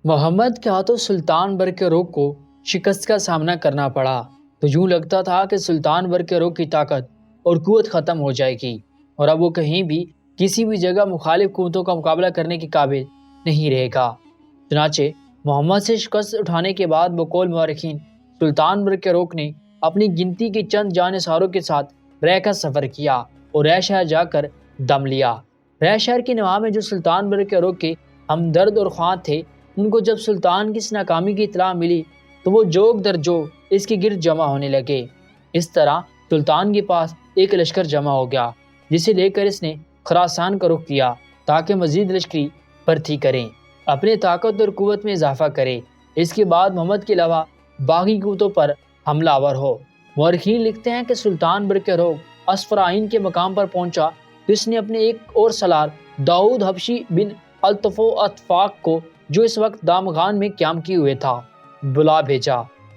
محمد کے ہاتھوں سلطان برقرار کو شکست کا سامنا کرنا پڑا تو یوں لگتا تھا کہ سلطان برقرار کی طاقت اور قوت ختم ہو جائے گی اور اب وہ کہیں بھی کسی بھی جگہ مخالف قوتوں کا مقابلہ کرنے کے قابل نہیں رہے گا۔ چنانچہ محمد سے شکست اٹھانے کے بعد بقول مورخین سلطان برقرار نے اپنی گنتی کے چند جانصاروں کے ساتھ رہ کا سفر کیا اور رہ شہر جا کر دم لیا۔ رہ شہر کے نواح میں جو سلطان برقرار کے ہمدرد اور خواہاں تھے، ان کو جب سلطان کی اس ناکامی کی اطلاع ملی تو وہ جوگ در جوگ اس کے گرد جمع ہونے لگے۔ اس طرح سلطان کے پاس ایک لشکر جمع ہو گیا جسے لے کر اس نے خراسان کا رخ کیا تاکہ مزید لشکری بھرتی کریں، اپنے طاقت اور قوت میں اضافہ کرے۔ اس کے بعد محمد کے علاوہ باقی قوتوں پر حملہ آور ہو۔ مورخین لکھتے ہیں کہ سلطان برقرار اصفرائین کے مقام پر پہنچا تو اس نے اپنے ایک اور سالار داؤد حبشی بن الطف و اتفاق کو، جو اس وقت دامغان میں قیام کیے ہوئے تھا، بلا بھیجا۔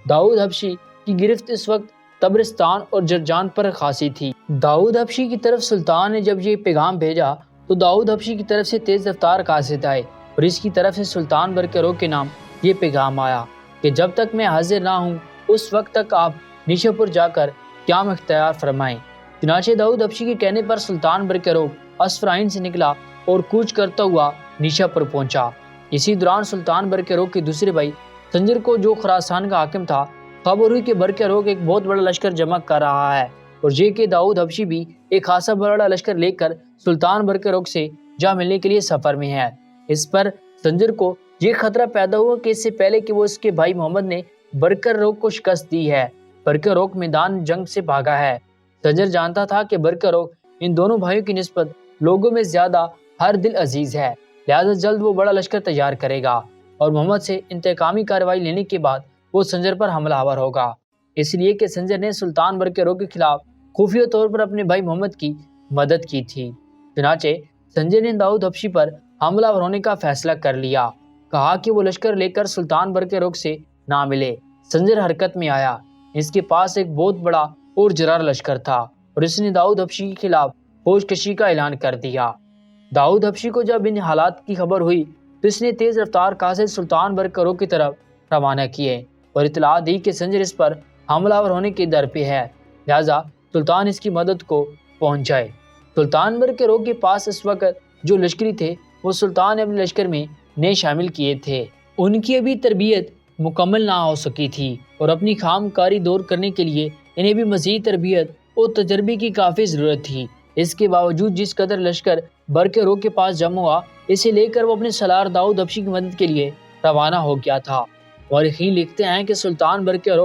داؤد حبشی کی گرفت اس وقت طبرستان اور جرجان پر خاصی تھی۔ داؤد حبشی کی طرف سلطان نے جب یہ پیغام بھیجا تو داؤد حبشی کی طرف سے تیز رفتار قاصد آئے اور اس کی طرف سے سلطان برقرار کے نام یہ پیغام آیا کہ جب تک میں حاضر نہ ہوں اس وقت تک آپ نیشا پور جا کر قیام اختیار فرمائیں۔ چنانچہ داؤد حبشی کے کہنے پر سلطان برقرار اصفرائین سے نکلا اور کوچ کرتا ہوا نیشا پور پہنچا۔ اسی دوران سلطان برقرار کے دوسرے بھائی سنجر کو، جو خراسان کا حاکم تھا، خبر ہوئی کہ برقرار ایک بہت بڑا لشکر جمع کر رہا ہے اور یہ کہ داؤد حبشی بھی ایک خاصا بڑا لشکر لے کر سلطان برقرار سے جا ملنے کے لیے سفر میں ہے۔ اس پر سنجر کو یہ خطرہ پیدا ہوا کہ اس سے پہلے کہ وہ اس کے بھائی محمد نے برقرار کو شکست دی ہے، برقرار میدان جنگ سے بھاگا ہے۔ سنجر جانتا تھا کہ برقرار ان دونوں بھائیوں کی نسبت لوگوں میں زیادہ ہر دل عزیز ہے، لہذا جلد وہ بڑا لشکر تیار کرے گا اور محمد سے انتقامی کارروائی لینے کے بعد وہ سنجر پر حملہ آور ہوگا۔ اس لیے کہ سنجر نے سلطان برقرار کے خلاف خفیہ طور پر اپنے بھائی محمد کی مدد کی تھی۔ چنانچہ سنجر نے داؤد حبشی پر حملہ آور ہونے کا فیصلہ کر لیا، کہا کہ وہ لشکر لے کر سلطان برقرار سے نہ ملے۔ سنجر حرکت میں آیا، اس کے پاس ایک بہت بڑا اور جرار لشکر تھا اور اس نے داؤد حبشی کے خلاف فوج کشی کا اعلان کر دیا۔ داؤد حبشی کو جب ان حالات کی خبر ہوئی تو اس نے تیز رفتار قاصد سلطان برقرار کی طرف روانہ کیے اور اطلاع دی کہ سنجر اس پر حملہ آور ہونے کے در پہ ہے، لہذا سلطان اس کی مدد کو پہنچ جائے۔ سلطان برقرار کے پاس اس وقت جو لشکری تھے وہ سلطان نے اپنے لشکر میں نئے شامل کیے تھے۔ ان کی ابھی تربیت مکمل نہ ہو سکی تھی اور اپنی خام کاری دور کرنے کے لیے انہیں بھی مزید تربیت اور تجربے کی کافی ضرورت تھی۔ اس کے باوجود جس قدر لشکر برقرار کے پاس جمع ہوا، اسے لے کر وہ اپنے سالار داؤد حبشی کی مدد کے لیے روانہ ہو گیا تھا۔ مورخین لکھتے ہیں کہ سلطان برقرار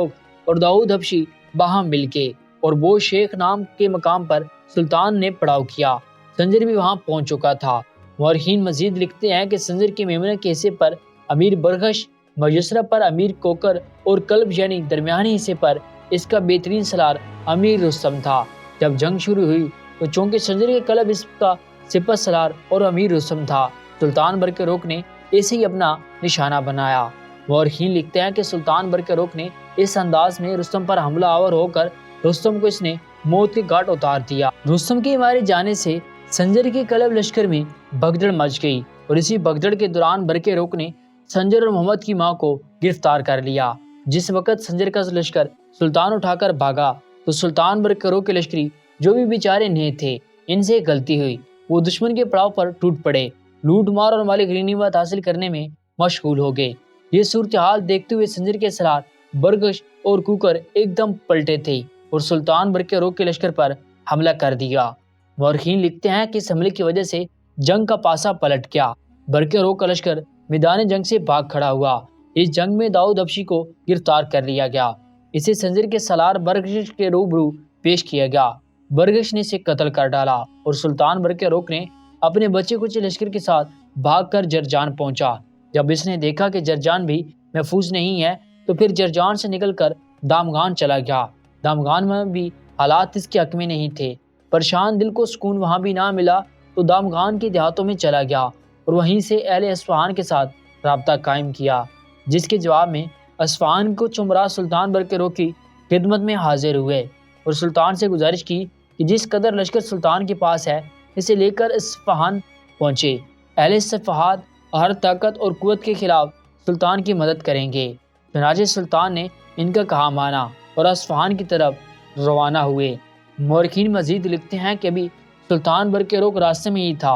اور داؤد حبشی باہم مل کے اور بو شیخ نام کے مقام پر سلطان نے پڑاؤ کیا۔ سنجر بھی وہاں پہنچ چکا تھا۔ مورخین مزید لکھتے ہیں کہ سنجر کے میمنہ کے حصے پر امیر برغش، میسرہ پر امیر کوکر اور قلب یعنی درمیانی حصے پر اس کا بہترین سالار امیر رستم تھا۔ جب جنگ شروع ہوئی تو چونکہ سنجر کے قلب اس کا سپہ سالار اور امیر رستم تھا، سلطان برقرار نے اسے ہی اپنا نشانہ بنایا۔ مورخین لکھتے ہیں کہ سلطان برقرار نے اس انداز میں رستم پر حملہ آور ہو کر رستم کو اس نے موت کے گھاٹ اتار دیا۔ رستم کے مارے جانے سے سنجر کے قلب لشکر میں بھگدڑ مچ گئی اور اسی بھگدڑ کے دوران برقرار نے سنجر اور محمد کی ماں کو گرفتار کر لیا۔ جس وقت سنجر کا لشکر سلطان اٹھا کر بھاگا تو سلطان برقرار کے لشکری جو بھی بیچارے نئے تھے، ان سے غلطی ہوئی، وہ دشمن کے پڑاؤ پر ٹوٹ پڑے، لوٹ مار اور مال غنیمت حاصل کرنے میں مشغول ہو گئے۔ یہ صورتحال دیکھتے ہوئے سنجر کے سالار برغش اور کوکر ایک دم پلٹے تھے اور سلطان برقرار کے لشکر پر حملہ کر دیا۔ مورخین لکھتے ہیں کہ اس حملے کی وجہ سے جنگ کا پاسا پلٹ گیا، برقرار کا لشکر میدان جنگ سے بھاگ کھڑا ہوا۔ اس جنگ میں داؤد حبشی کو گرفتار کر لیا گیا، اسے سنجر کے سالار برغش کے روبرو پیش کیا گیا۔ برغش نے اسے قتل کر ڈالا اور سلطان برقرار نے اپنے بچے کچے لشکر کے ساتھ بھاگ کر جرجان پہنچا۔ جب اس نے دیکھا کہ جرجان بھی محفوظ نہیں ہے تو پھر جرجان سے نکل کر دامغان چلا گیا۔ دامغان میں بھی حالات اس کے حق میں نہیں تھے۔ پریشان دل کو سکون وہاں بھی نہ ملا تو دامغان کے دیہاتوں میں چلا گیا اور وہیں سے اہل اصفہان کے ساتھ رابطہ قائم کیا، جس کے جواب میں اصفہان کو چمرا سلطان برقرار کی خدمت میں حاضر ہوئے اور سلطان سے گزارش کی کہ جس قدر لشکر سلطان کے پاس ہے اسے لے کر اصفہان پہنچے۔ اہل صفحات ہر طاقت اور قوت کے خلاف سلطان کی مدد کریں گے۔ چنانچہ سلطان نے ان کا کہا مانا اور اصفہان کی طرف روانہ ہوئے۔ مورخین مزید لکھتے ہیں کہ ابھی سلطان برکروک راستے میں ہی تھا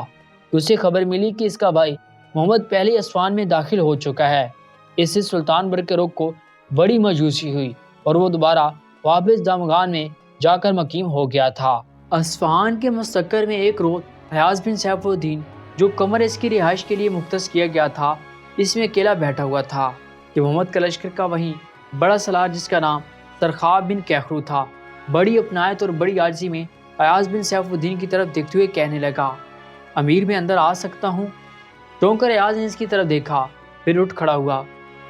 کہ اسے خبر ملی کہ اس کا بھائی محمد پہلے اصفہان میں داخل ہو چکا ہے۔ اس سے سلطان برکروک کو بڑی مایوسی ہوئی اور وہ دوبارہ واپس دامغان میں جا کر مقیم ہو گیا تھا۔ اصفہان کے مستقر میں ایک روز ایاز بن سیف الدین، جو کمر اس کی رہائش کے لیے مختص کیا گیا تھا، اس میں اکیلا بیٹھا ہوا تھا کہ محمد کا لشکر کا وہیں بڑا سالار، جس کا نام سرخاب بن کیخرو تھا، بڑی اپنایت اور بڑی عاجزی میں ایاز بن سیف الدین کی طرف دیکھتے ہوئے کہنے لگا، امیر میں اندر آ سکتا ہوں؟ چونک کر ایاز نے اس کی طرف دیکھا، پھر اٹھ کھڑا ہوا،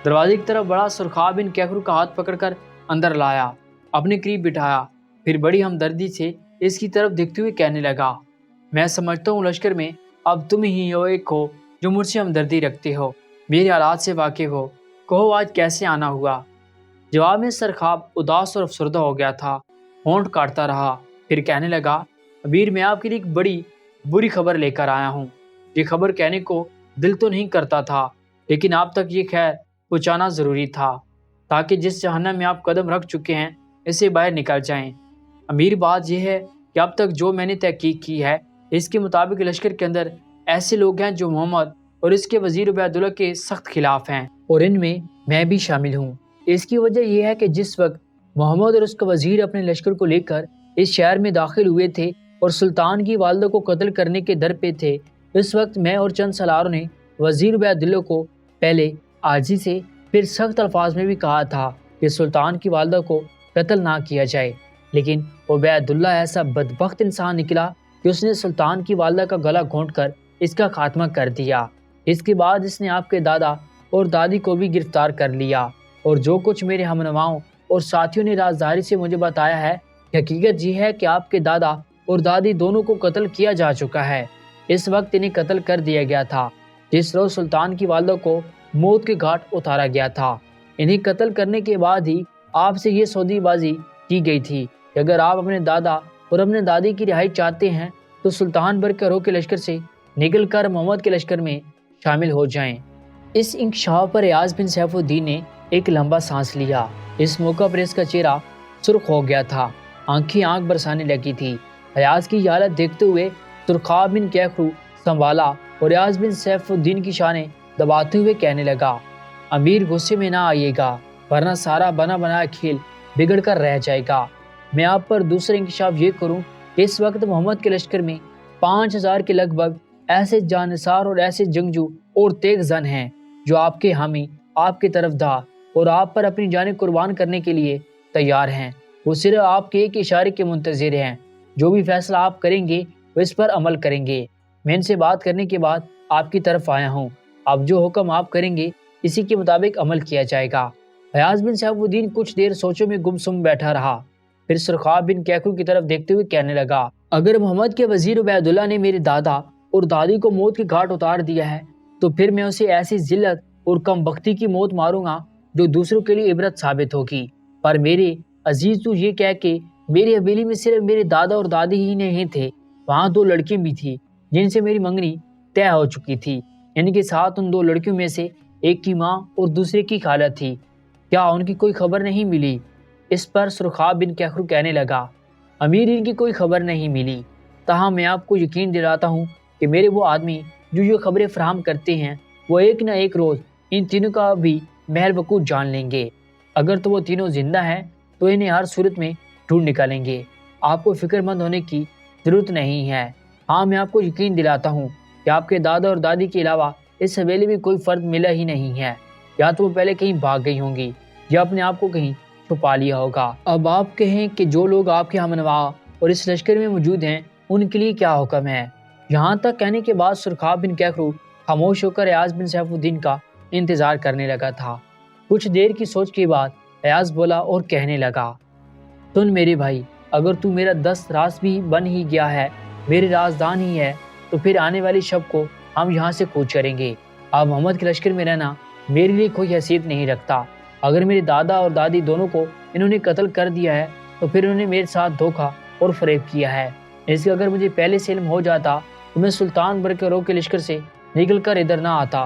دروازے کی طرف بڑا سرخاب بن کیخرو کا ہاتھ پکڑ کر اندر لایا، اپنے قریب بٹھایا، پھر بڑی ہمدردی سے اس کی طرف دیکھتے ہوئے کہنے لگا، میں سمجھتا ہوں لشکر میں اب تم ہی ہو ایک ہو جو مجھ سے ہمدردی رکھتے ہو، میرے حالات سے واقف ہو، کہو آج کیسے آنا ہوا؟ جواب میں سرخاب اداس اور افسردہ ہو گیا تھا، ہونٹ کاٹتا رہا، پھر کہنے لگا، امیر میں آپ کے لیے ایک بڑی بری خبر لے کر آیا ہوں۔ یہ خبر کہنے کو دل تو نہیں کرتا تھا، لیکن آپ تک یہ خیر پہنچانا ضروری تھا تاکہ جس جہنم میں آپ قدم رکھ چکے ہیں اسے باہر نکل جائیں۔ امیر بات یہ ہے کہ اب تک جو میں نے تحقیق کی ہے، اس کے مطابق لشکر کے اندر ایسے لوگ ہیں جو محمد اور اس کے وزیر عبید اللہ کے سخت خلاف ہیں، اور ان میں بھی شامل ہوں۔ اس کی وجہ یہ ہے کہ جس وقت محمد اور اس کا وزیر اپنے لشکر کو لے کر اس شہر میں داخل ہوئے تھے اور سلطان کی والدہ کو قتل کرنے کے در پہ تھے، اس وقت میں اور چند سالاروں نے وزیر عبید اللہ کو پہلے عاجزی سے پھر سخت الفاظ میں بھی کہا تھا کہ سلطان کی والدہ کو قتل نہ کیا جائے، لیکن عبید اللہ ایسا بدبخت انسان نکلا کہ اس نے سلطان کی والدہ کا گلا گھونٹ کر اس کا خاتمہ کر دیا۔ اس کے بعد اس نے آپ کے دادا اور دادی کو بھی گرفتار کر لیا، اور جو کچھ میرے ہمنواؤں اور ساتھیوں نے رازداری سے مجھے بتایا ہے، حقیقت یہ ہے کہ آپ کے دادا اور دادی دونوں کو قتل کیا جا چکا ہے۔ اس وقت انہیں قتل کر دیا گیا تھا جس روز سلطان کی والدہ کو موت کے گھاٹ اتارا گیا تھا۔ انہیں قتل کرنے کے بعد ہی آپ سے یہ سودی بازی کی گئی تھی کہ اگر آپ اپنے دادا اور اپنے دادی کی رہائی چاہتے ہیں تو سلطان برکروک کے لشکر سے نکل کر محمد کے لشکر میں شامل ہو جائیں۔ اس انکشاف پر ایاز بن سیف الدین نے ایک لمبا سانس لیا۔ اس موقع پر اس کا چہرہ سرخ ہو گیا تھا، آنکھیں آنکھ برسانے لگی تھی۔ ایاز کی حالت دیکھتے ہوئے سرخاب بن کیخرو سنبھالا اور ایاز بن سیف الدین کی شانیں دباتے ہوئے کہنے لگا، امیر غصے میں نہ آئیے گا، ورنہ سارا بنا بنایا کھیل بگڑ کر رہ جائے گا۔ میں آپ پر دوسرا انکشاف یہ کروں کہ اس وقت محمد کے لشکر میں 5000 کے لگ بھگ ایسے جانثار اور ایسے جنگجو اور تیز زن ہیں جو آپ کے حامی، آپ کے طرفدار اور آپ پر اپنی جانیں قربان کرنے کے لیے تیار ہیں۔ وہ صرف آپ کے ایک اشارے کے منتظر ہیں، جو بھی فیصلہ آپ کریں گے وہ اس پر عمل کریں گے۔ میں ان سے بات کرنے کے بعد آپ کی طرف آیا ہوں، اب جو حکم آپ کریں گے اسی کے مطابق عمل کیا جائے گا۔ ایاز بن سیف الدین کچھ دیر سوچوں میں گم سم بیٹھا رہا، پھر سرخاب بن کیخرو کی طرف دیکھتے ہوئے کہنے لگا، اگر محمد کے وزیر عبید اللہ نے میرے دادا اور دادی کو موت کے گھاٹ اتار دیا ہے تو پھر میں اسے ایسی ذلت اور کم بختی کی موت ماروں گا جو دوسروں کے لیے عبرت ثابت ہوگی۔ پر میرے عزیز، تو یہ کہہ کہ میری حویلی میں صرف میرے دادا اور دادی ہی نہیں تھے، وہاں 2 لڑکیاں بھی تھیں جن سے میری منگنی طے ہو چکی تھی۔ ان کے ساتھ ان 2 لڑکیوں میں سے ایک کی ماں اور دوسرے کی خالہ تھی، کیا ان کی کوئی خبر نہیں ملی؟ اس پر سرخاب بن کیخرو کہنے لگا، امیر ان کی کوئی خبر نہیں ملی، تاہم میں آپ کو یقین دلاتا ہوں کہ میرے وہ آدمی جو یہ خبریں فراہم کرتے ہیں وہ ایک نہ ایک روز ان تینوں کا بھی محل وقوع جان لیں گے۔ اگر تو وہ تینوں زندہ ہیں تو انہیں ہر صورت میں ڈھونڈ نکالیں گے، آپ کو فکر مند ہونے کی ضرورت نہیں ہے۔ ہاں، میں آپ کو یقین دلاتا ہوں کہ آپ کے دادا اور دادی کے علاوہ اس حویلی میں کوئی فرد ملا ہی نہیں ہے، یا تو وہ پہلے کہیں بھاگ گئی ہوں گی یا اپنے آپ کو کہیں چھپا لیا ہوگا۔ اب آپ کہیں کہ جو لوگ آپ کے ہمنوا اور اس لشکر میں موجود ہیں ان کے لیے کیا حکم ہے؟ یہاں تک کہنے کے بعد سرخاب بن کیخرو خاموش ہو کر ایاز بن سیف الدین کا انتظار کرنے لگا تھا۔ کچھ دیر کی سوچ کے بعد ایاز بولا اور کہنے لگا، سن میرے بھائی، اگر تو میرا دست راست بھی بن ہی گیا ہے، میرے رازدان ہی ہے، تو پھر آنے والی شب کو ہم یہاں سے کوچ کریں گے۔ اب محمد کے لشکر میں رہنا میرے لیے کوئی حیثیت نہیں رکھتا۔ اگر میرے دادا اور دادی دونوں کو انہوں نے قتل کر دیا ہے تو پھر انہوں نے میرے ساتھ دھوکہ اور فریب کیا ہے۔ اس کا اگر مجھے پہلے سے علم ہو جاتا تو میں سلطان برکروک کے لشکر سے نکل کر ادھر نہ آتا۔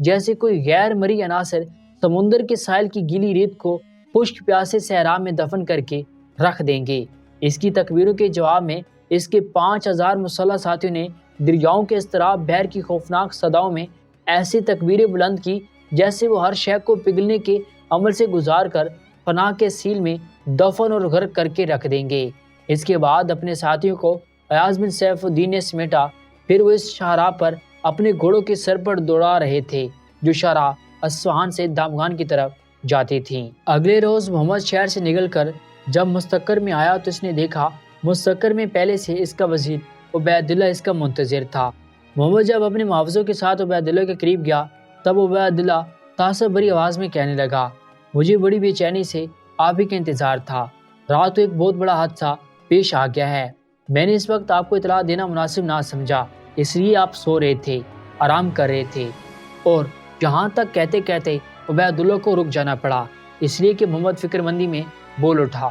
جیسے کوئی غیر مرئی عناصر سمندر کے ساحل کی گیلی ریت کو خشک پیاسے صحرا میں دفن کر کے رکھ دیں گے۔ اس کی تکبیروں کے جواب میں اس کے 5000 مسلح ساتھیوں نے دریاؤں کے اضطراب بحر کی خوفناک صداؤں میں ایسی تکبیریں بلند کی جیسے وہ ہر شے کو پگھلنے کے عمل سے گزار کر فنا کے سیل میں دفن اور غرق کر کے رکھ دیں گے۔ اس کے بعد اپنے ساتھیوں کو ایاز بن سیف الدین نے سمیٹا، پھر وہ اس شاہراہ پر اپنے گھوڑوں کے سر پر دوڑا رہے تھے جو شاہراہ اصفہان سے دامغان کی طرف جاتی تھیں۔ اگلے روز محمد شہر سے نکل کر جب مستقر میں آیا تو اس نے دیکھا مستقر میں پہلے سے اس کا وزیر عبید اللہ اس کا منتظر تھا۔ محمد جب اپنے محافظوں کے ساتھ عبید اللہ کے قریب گیا تب عبید اللہ تعصب بھری آواز میں کہنے لگا، مجھے بڑی بے چینی سے آپ ہی کا انتظار تھا۔ رات کو ایک بہت بڑا حادثہ پیش آ گیا ہے۔ میں نے اس وقت آپ کو اطلاع دینا مناسب نہ سمجھا، اس لیے آپ سو رہے تھے، آرام کر رہے تھے۔ اور یہاں تک کہتے کہتے عبید اللہ کو رک جانا پڑا، اس لیے کہ محمد فکر مندی میں بول اٹھا،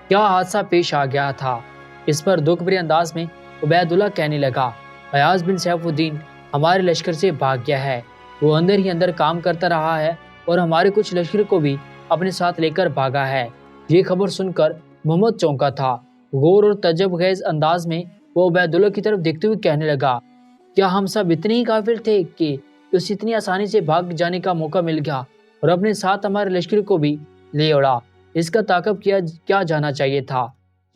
کیا حادثہ پیش آ گیا تھا؟ اس پر دکھ بھرے انداز میں عبید اللہ کہنے لگا، ایاز بن سیف الدین ہمارے لشکر سے بھاگ گیا ہے۔ وہ اندر ہی اندر کام کرتا رہا ہے اور ہمارے کچھ لشکر کو بھی اپنے ساتھ لے کر بھاگا ہے۔ یہ خبر سن کر محمد چونکا تھا۔ غور اور تعجب خیز انداز میں وہ عبید اللہ کی طرف دیکھتے ہوئے کہنے لگا، کیا ہم سب اتنے ہی غافل تھے کہ اسے اتنی آسانی سے بھاگ جانے کا موقع مل گیا اور اپنے ساتھ ہمارے لشکر کو بھی لے اڑا؟ اس کا تعاقب کیا جانا چاہیے تھا۔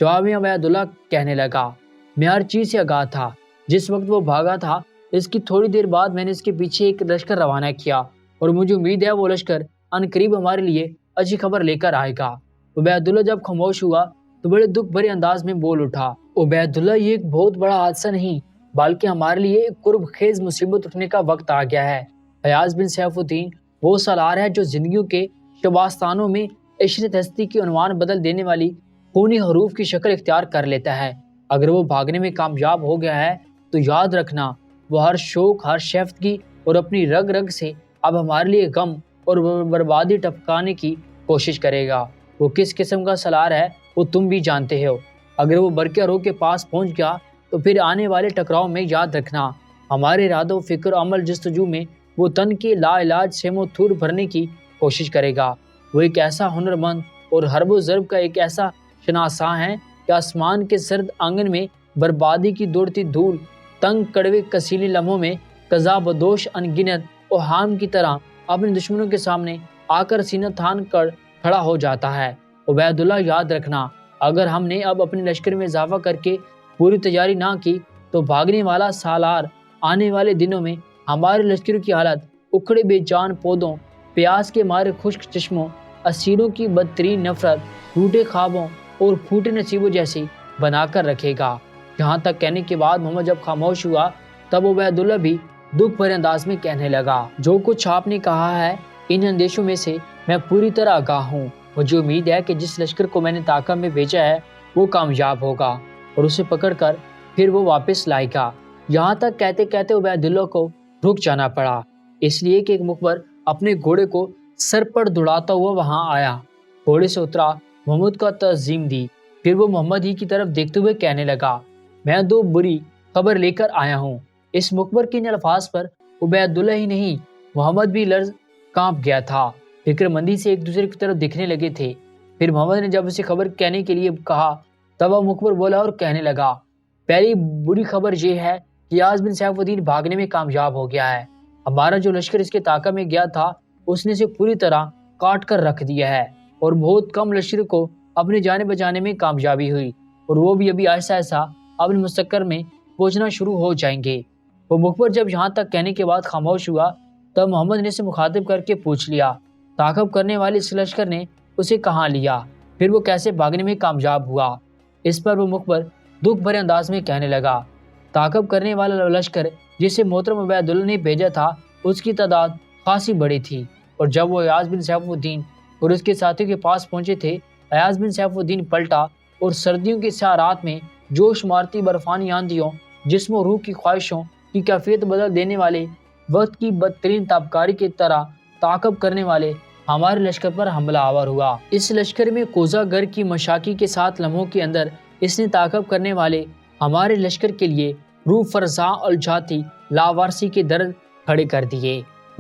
جواب میں عبید اللہ کہنے لگا، میں ہر چیز سے آگاہ تھا۔ جس وقت وہ بھاگا تھا اس کی تھوڑی دیر بعد میں نے اس کے پیچھے ایک لشکر روانہ کیا اور مجھے امید ہے وہ لشکر ان قریب ہمارے لیے اچھی خبر لے کر آئے گا۔ عبید اللہ جب خاموش ہوا تو بڑے دکھ بھرے انداز میں بول اٹھا، عبید اللہ یہ ایک بہت بڑا حادثہ نہیں بلکہ ہمارے لیے ایک قرب خیز مصیبت اٹھنے کا وقت آ گیا ہے۔ ایاز بن سیف الدین وہ سالار ہے جو زندگیوں کے شباستانوں میں عشرت ہستی کی عنوان بدل دینے والی خونی حروف کی شکل اختیار کر لیتا ہے۔ اگر وہ بھاگنے میں کامیاب ہو گیا ہے تو یاد رکھنا وہ ہر شوق، ہر شیفتگی اور اپنی رگ رگ سے اب ہمارے لیے غم اور بربادی ٹپکانے کی کوشش کرے گا۔ وہ کس قسم کا سالار ہے وہ تم بھی جانتے ہو۔ اگر وہ برقیہ روح کے پاس پہنچ گیا تو پھر آنے والے ٹکراؤ میں یاد رکھنا ہمارے ارادوں، فکر، عمل، جستجو میں وہ تن کے لا علاج سیم و تھور بھرنے کی کوشش کرے گا۔ وہ ایک ایسا ہنرمند اور حرب و ضرب کا ایک ایسا شناساں ہے کہ آسمان کے سرد آنگن میں بربادی کی دوڑتی دھول تنگ کڑوے کسیلی لمحوں میں قضا بدوش انگنت اوہام کی طرح اپنے دشمنوں کے سامنے آ کر سینہ تھان کر کھڑا ہو جاتا ہے۔ عبید اللہ یاد رکھنا اگر ہم نے اب اپنے لشکر میں اضافہ کر کے پوری تیاری نہ کی تو بھاگنے والا سالار آنے والے دنوں میں ہمارے لشکر کی حالت اکھڑے بے جان پودوں، پیاس کے مارے خشک چشموں، اسیروں کی بدترین نفرت، ٹوٹے خوابوں اور پھوٹے نصیبوں جیسی بنا کر رکھے گا۔ یہاں تک کہنے کے بعد محمد جب خاموش ہوا تب عبید اللہ بھی دکھ بھرے انداز میں کہنے لگا، جو کچھ آپ نے کہا ہے ان اندیشوں میں سے میں پوری طرح آگاہ ہوں۔ مجھے امید ہے کہ جس لشکر کو میں نے طاقت میں بھیجا ہے وہ کامیاب ہوگا اور اسے پکڑ کر پھر وہ واپس لائے گا۔ یہاں تک کہتے کہتے عبید اللہ کو رک جانا پڑا، اس لیے کہ ایک مخبر اپنے گھوڑے کو سر پر دوڑاتا ہوا وہاں آیا۔ گھوڑے سے اترا، محمد کا تعظیم دی، پھر وہ محمد ہی کی طرف دیکھتے ہوئے کہنے لگا، میں 2 بری خبر لے کر آیا ہوں۔ اس مخبر کے ان الفاظ پر عبید اللہ ہی نہیں محمد بھی لرز کانپ گیا تھا۔ فکر مندی سے ایک دوسرے کی طرف دیکھنے لگے تھے۔ پھر محمد نے جب اسے خبر کہنے کے لیے کہا تب وہ مخبر بولا اور کہنے لگا، پہلی بری خبر یہ ہے کہ ایاز بن سیف الدین بھاگنے میں کامیاب ہو گیا ہے۔ ہمارا جو لشکر اس کے طاقت میں گیا تھا اس نے اسے پوری طرح کاٹ کر رکھ دیا ہے اور بہت کم لشکر کو اپنے جانے بچانے میں کامیابی ہوئی اور وہ بھی ابھی ایسا اپنے مستقر میں پہنچنا شروع ہو جائیں گے۔ وہ مخبر جب یہاں تک کہنے کے بعد خاموش ہوا تب محمد نے اسے مخاطب کر کے پوچھ لیا، تعاقب کرنے والے اس لشکر نے اسے کہاں لیا، پھر وہ کیسے بھاگنے میں کامیاب ہوا؟ اس پر وہ مخبر دکھ بھرے انداز میں کہنے لگا، تعاقب کرنے والا لشکر جسے محترم عبید اللہ نے بھیجا تھا اس کی تعداد خاصی بڑی تھی اور جب وہ ایاز بن سیف الدین اور اس کے ساتھیوں کے پاس پہنچے تھے ایاز بن سیف الدین پلٹا اور سردیوں کی سیارات میں جوش مارتی برفانی آندھیوں، جسم و روح کی خواہشوں کی کیفیت بدل دینے والے وقت کی بدترین تابکاری کی طرح تعاقب کرنے والے ہمارے لشکر پر حملہ آور ہوا۔ اس لشکر میں کوزہ گر کی مشاکی کے ساتھ لمحوں کے اندر اس نے تعاقب کرنے والے ہمارے لشکر کے لیے روح فرزاں الجھاتی لاوارسی کے درد کھڑے کر دیے۔